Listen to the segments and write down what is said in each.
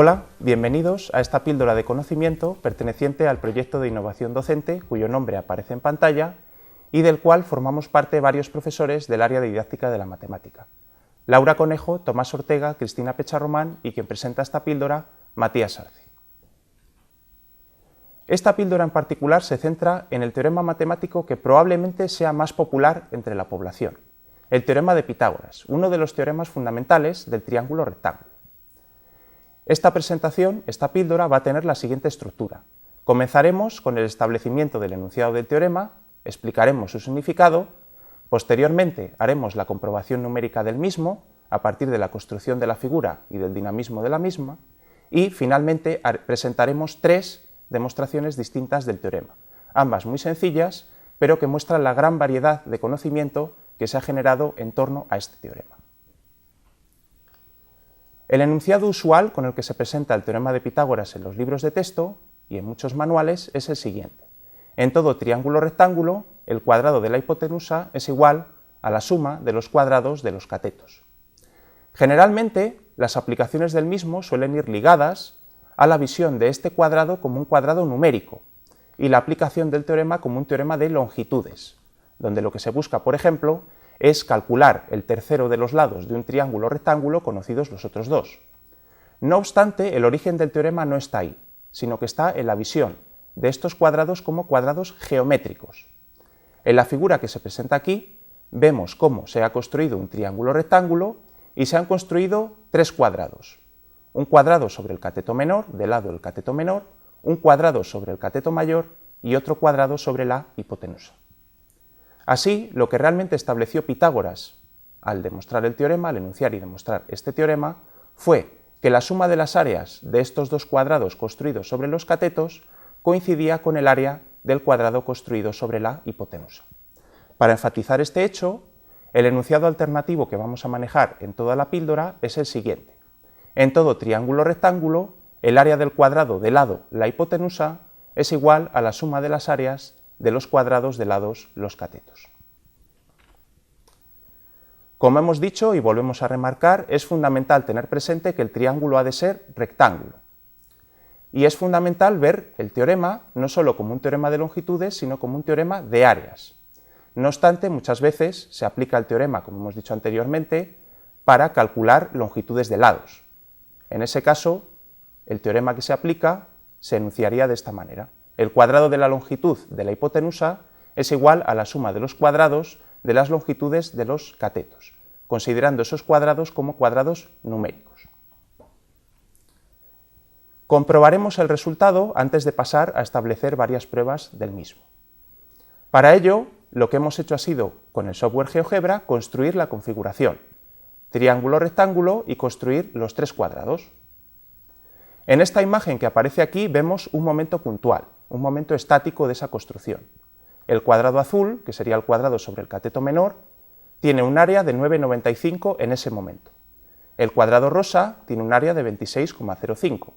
Hola, bienvenidos a esta píldora de conocimiento perteneciente al proyecto de innovación docente, cuyo nombre aparece en pantalla y del cual formamos parte varios profesores del área de didáctica de la matemática. Laura Conejo, Tomás Ortega, Cristina Pecharromán y quien presenta esta píldora, Matías Arce. Esta píldora en particular se centra en el teorema matemático que probablemente sea más popular entre la población, el teorema de Pitágoras, uno de los teoremas fundamentales del triángulo rectángulo. Esta presentación, esta píldora, va a tener la siguiente estructura. Comenzaremos con el establecimiento del enunciado del teorema, explicaremos su significado, posteriormente haremos la comprobación numérica del mismo, a partir de la construcción de la figura y del dinamismo de la misma, y finalmente presentaremos tres demostraciones distintas del teorema, ambas muy sencillas, pero que muestran la gran variedad de conocimiento que se ha generado en torno a este teorema. El enunciado usual con el que se presenta el teorema de Pitágoras en los libros de texto y en muchos manuales es el siguiente. En todo triángulo rectángulo, el cuadrado de la hipotenusa es igual a la suma de los cuadrados de los catetos. Generalmente, las aplicaciones del mismo suelen ir ligadas a la visión de este cuadrado como un cuadrado numérico y la aplicación del teorema como un teorema de longitudes, donde lo que se busca, por ejemplo, es calcular el tercero de los lados de un triángulo rectángulo conocidos los otros dos. No obstante, el origen del teorema no está ahí, sino que está en la visión de estos cuadrados como cuadrados geométricos. En la figura que se presenta aquí, vemos cómo se ha construido un triángulo rectángulo y se han construido tres cuadrados. Un cuadrado sobre el cateto menor, del lado del cateto menor, un cuadrado sobre el cateto mayor y otro cuadrado sobre la hipotenusa. Así, lo que realmente estableció Pitágoras al demostrar el teorema, al enunciar y demostrar este teorema, fue que la suma de las áreas de estos dos cuadrados construidos sobre los catetos coincidía con el área del cuadrado construido sobre la hipotenusa. Para enfatizar este hecho, el enunciado alternativo que vamos a manejar en toda la píldora es el siguiente. En todo triángulo rectángulo, el área del cuadrado de lado la hipotenusa es igual a la suma de las áreas de los cuadrados de lados los catetos. Como hemos dicho y volvemos a remarcar, es fundamental tener presente que el triángulo ha de ser rectángulo. Y es fundamental ver el teorema no solo como un teorema de longitudes, sino como un teorema de áreas. No obstante, muchas veces se aplica el teorema, como hemos dicho anteriormente, para calcular longitudes de lados. En ese caso, el teorema que se aplica se enunciaría de esta manera. El cuadrado de la longitud de la hipotenusa es igual a la suma de los cuadrados de las longitudes de los catetos, considerando esos cuadrados como cuadrados numéricos. Comprobaremos el resultado antes de pasar a establecer varias pruebas del mismo. Para ello, lo que hemos hecho ha sido, con el software GeoGebra, construir la configuración, triángulo-rectángulo y construir los tres cuadrados. En esta imagen que aparece aquí vemos un momento puntual, un momento estático de esa construcción. El cuadrado azul, que sería el cuadrado sobre el cateto menor, tiene un área de 9,95 en ese momento. El cuadrado rosa tiene un área de 26,05.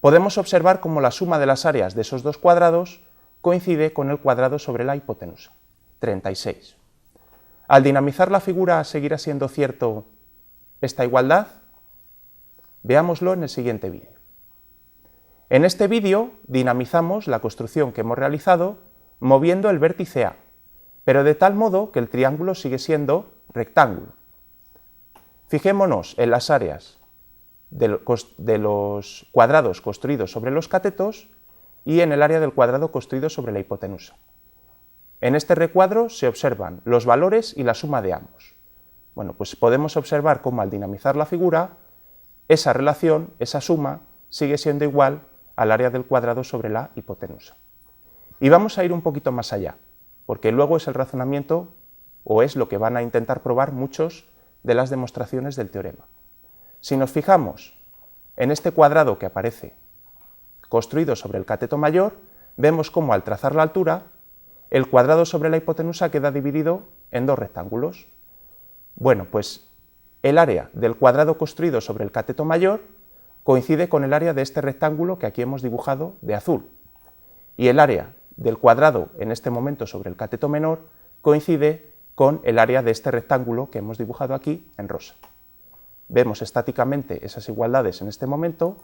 Podemos observar cómo la suma de las áreas de esos dos cuadrados coincide con el cuadrado sobre la hipotenusa, 36. Al dinamizar la figura, ¿seguirá siendo cierto esta igualdad? Veámoslo en el siguiente vídeo. En este vídeo dinamizamos la construcción que hemos realizado moviendo el vértice A, pero de tal modo que el triángulo sigue siendo rectángulo. Fijémonos en las áreas de los cuadrados construidos sobre los catetos y en el área del cuadrado construido sobre la hipotenusa. En este recuadro se observan los valores y la suma de ambos. Bueno, pues podemos observar cómo al dinamizar la figura, esa relación, esa suma, sigue siendo igual al área del cuadrado sobre la hipotenusa. Y vamos a ir un poquito más allá, porque luego es el razonamiento o es lo que van a intentar probar muchos de las demostraciones del teorema. Si nos fijamos en este cuadrado que aparece construido sobre el cateto mayor, vemos cómo al trazar la altura, el cuadrado sobre la hipotenusa queda dividido en dos rectángulos. Bueno, pues el área del cuadrado construido sobre el cateto mayor coincide con el área de este rectángulo que aquí hemos dibujado de azul. Y el área del cuadrado, en este momento sobre el cateto menor, coincide con el área de este rectángulo que hemos dibujado aquí en rosa. Vemos estáticamente esas igualdades en este momento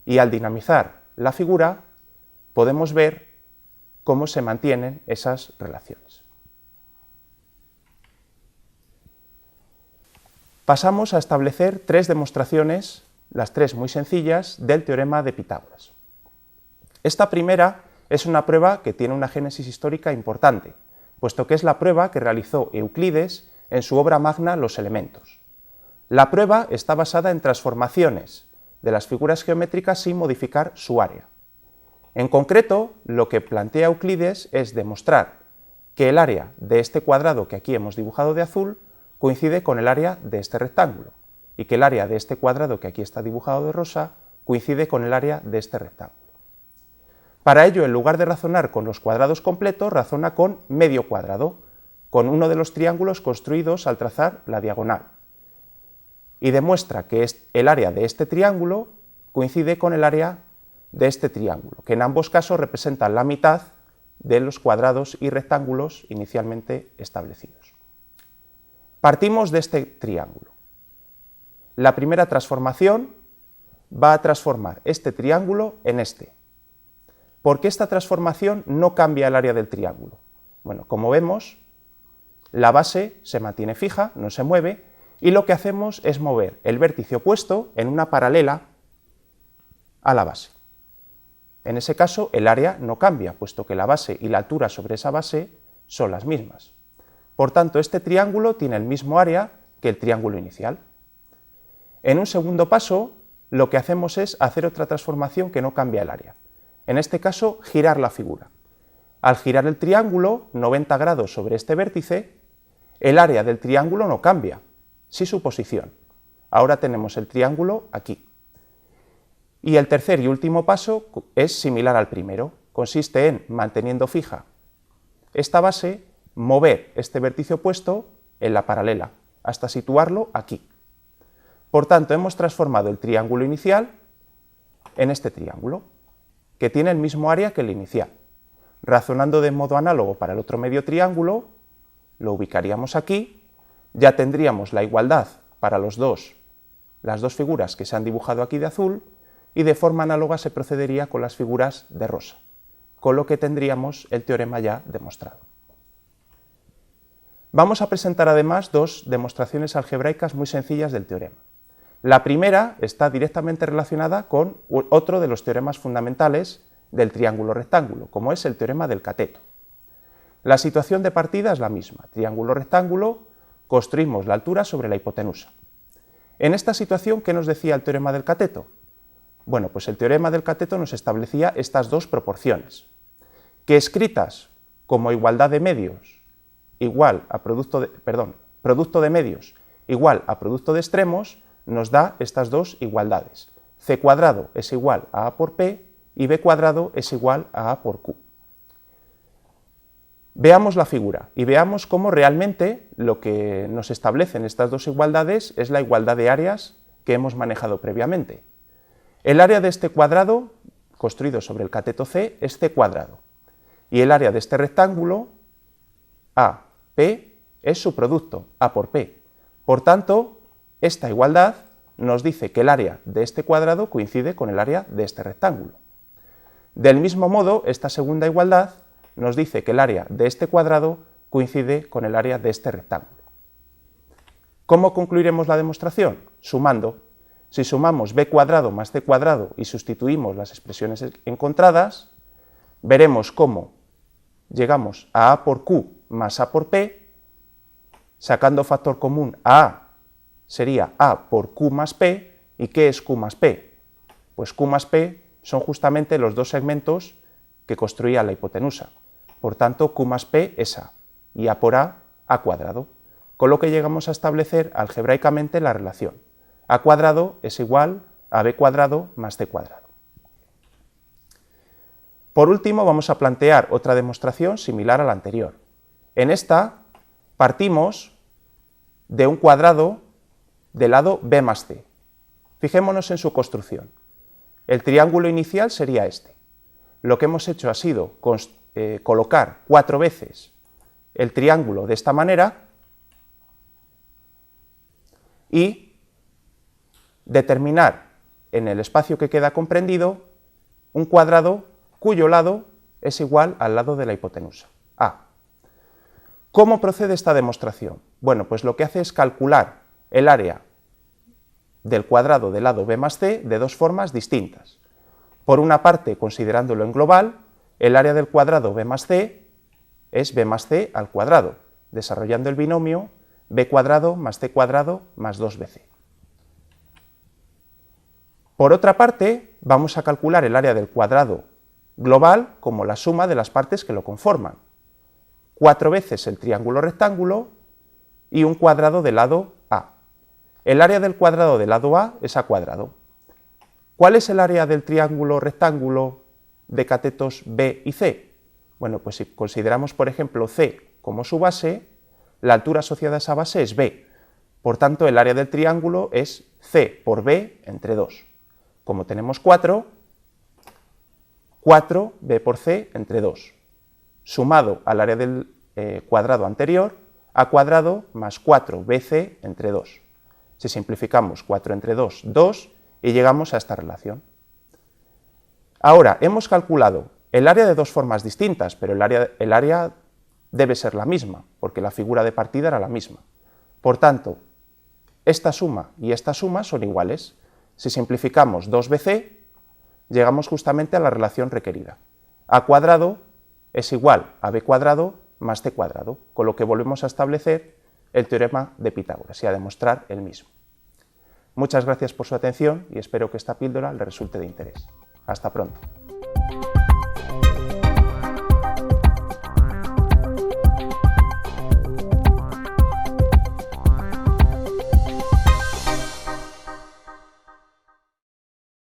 y al dinamizar la figura podemos ver cómo se mantienen esas relaciones. Pasamos a establecer tres demostraciones, las tres muy sencillas, del teorema de Pitágoras. Esta primera es una prueba que tiene una génesis histórica importante, puesto que es la prueba que realizó Euclides en su obra magna Los Elementos. La prueba está basada en transformaciones de las figuras geométricas sin modificar su área. En concreto, lo que plantea Euclides es demostrar que el área de este cuadrado que aquí hemos dibujado de azul coincide con el área de este rectángulo, y que el área de este cuadrado que aquí está dibujado de rosa coincide con el área de este rectángulo. Para ello, en lugar de razonar con los cuadrados completos, razona con medio cuadrado, con uno de los triángulos construidos al trazar la diagonal, y demuestra que el área de este triángulo coincide con el área de este triángulo, que en ambos casos representan la mitad de los cuadrados y rectángulos inicialmente establecidos. Partimos de este triángulo. La primera transformación va a transformar este triángulo en este. ¿Por qué esta transformación no cambia el área del triángulo? Bueno, como vemos, la base se mantiene fija, no se mueve, y lo que hacemos es mover el vértice opuesto en una paralela a la base. En ese caso, el área no cambia, puesto que la base y la altura sobre esa base son las mismas. Por tanto, este triángulo tiene el mismo área que el triángulo inicial. En un segundo paso, lo que hacemos es hacer otra transformación que no cambia el área. En este caso, girar la figura. Al girar el triángulo 90 grados sobre este vértice, el área del triángulo no cambia, sí su posición. Ahora tenemos el triángulo aquí. Y el tercer y último paso es similar al primero. Consiste en, manteniendo fija esta base, mover este vértice opuesto en la paralela, hasta situarlo aquí. Por tanto, hemos transformado el triángulo inicial en este triángulo, que tiene el mismo área que el inicial. Razonando de modo análogo para el otro medio triángulo, lo ubicaríamos aquí, ya tendríamos la igualdad para las dos figuras que se han dibujado aquí de azul, y de forma análoga se procedería con las figuras de rosa, con lo que tendríamos el teorema ya demostrado. Vamos a presentar además dos demostraciones algebraicas muy sencillas del teorema. La primera está directamente relacionada con otro de los teoremas fundamentales del triángulo rectángulo, como es el teorema del cateto. La situación de partida es la misma, triángulo rectángulo, construimos la altura sobre la hipotenusa. En esta situación, ¿qué nos decía el teorema del cateto? Bueno, pues el teorema del cateto nos establecía estas dos proporciones, que escritas como igualdad de medios igual a producto de medios igual a producto de extremos, nos da estas dos igualdades. C cuadrado es igual a A por P y B cuadrado es igual a A por Q. Veamos la figura y veamos cómo realmente lo que nos establecen estas dos igualdades es la igualdad de áreas que hemos manejado previamente. El área de este cuadrado, construido sobre el cateto C, es C cuadrado, y el área de este rectángulo, AP, es su producto, A por P. Por tanto, esta igualdad nos dice que el área de este cuadrado coincide con el área de este rectángulo. Del mismo modo, esta segunda igualdad nos dice que el área de este cuadrado coincide con el área de este rectángulo. ¿Cómo concluiremos la demostración? Sumando. Si sumamos b cuadrado más c cuadrado y sustituimos las expresiones encontradas, veremos cómo llegamos a A por Q más A por P, sacando factor común a A sería A por Q más P, ¿y qué es Q más P? Pues Q más P son justamente los dos segmentos que construía la hipotenusa, por tanto Q más P es A, y A por A cuadrado, con lo que llegamos a establecer algebraicamente la relación. A cuadrado es igual a B cuadrado más C cuadrado. Por último, vamos a plantear otra demostración similar a la anterior. En esta partimos de un cuadrado del lado B más C. Fijémonos en su construcción. El triángulo inicial sería este. Lo que hemos hecho ha sido colocar 4 veces el triángulo de esta manera y determinar en el espacio que queda comprendido un cuadrado cuyo lado es igual al lado de la hipotenusa, A. ¿Cómo procede esta demostración? Bueno, pues lo que hace es calcular el área del cuadrado del lado B más C de dos formas distintas. Por una parte, considerándolo en global, el área del cuadrado B más C es B más C al cuadrado, desarrollando el binomio B cuadrado más C cuadrado más 2BC. Por otra parte, vamos a calcular el área del cuadrado global como la suma de las partes que lo conforman. 4 veces el triángulo rectángulo y un cuadrado del lado A. El área del cuadrado del lado A es A cuadrado. ¿Cuál es el área del triángulo rectángulo de catetos B y C? Bueno, pues si consideramos, por ejemplo, C como su base, la altura asociada a esa base es B. Por tanto, el área del triángulo es C por B entre 2. Como tenemos 4, 4B por C entre 2. Sumado al área del cuadrado anterior, A cuadrado más 4BC entre 2. Si simplificamos 4 entre 2, 2, y llegamos a esta relación. Ahora, hemos calculado el área de dos formas distintas, pero el área debe ser la misma, porque la figura de partida era la misma. Por tanto, esta suma y esta suma son iguales. Si simplificamos 2BC, llegamos justamente a la relación requerida. A cuadrado es igual a B cuadrado más C cuadrado, con lo que volvemos a establecer el teorema de Pitágoras y a demostrar el mismo. Muchas gracias por su atención y espero que esta píldora le resulte de interés. Hasta pronto.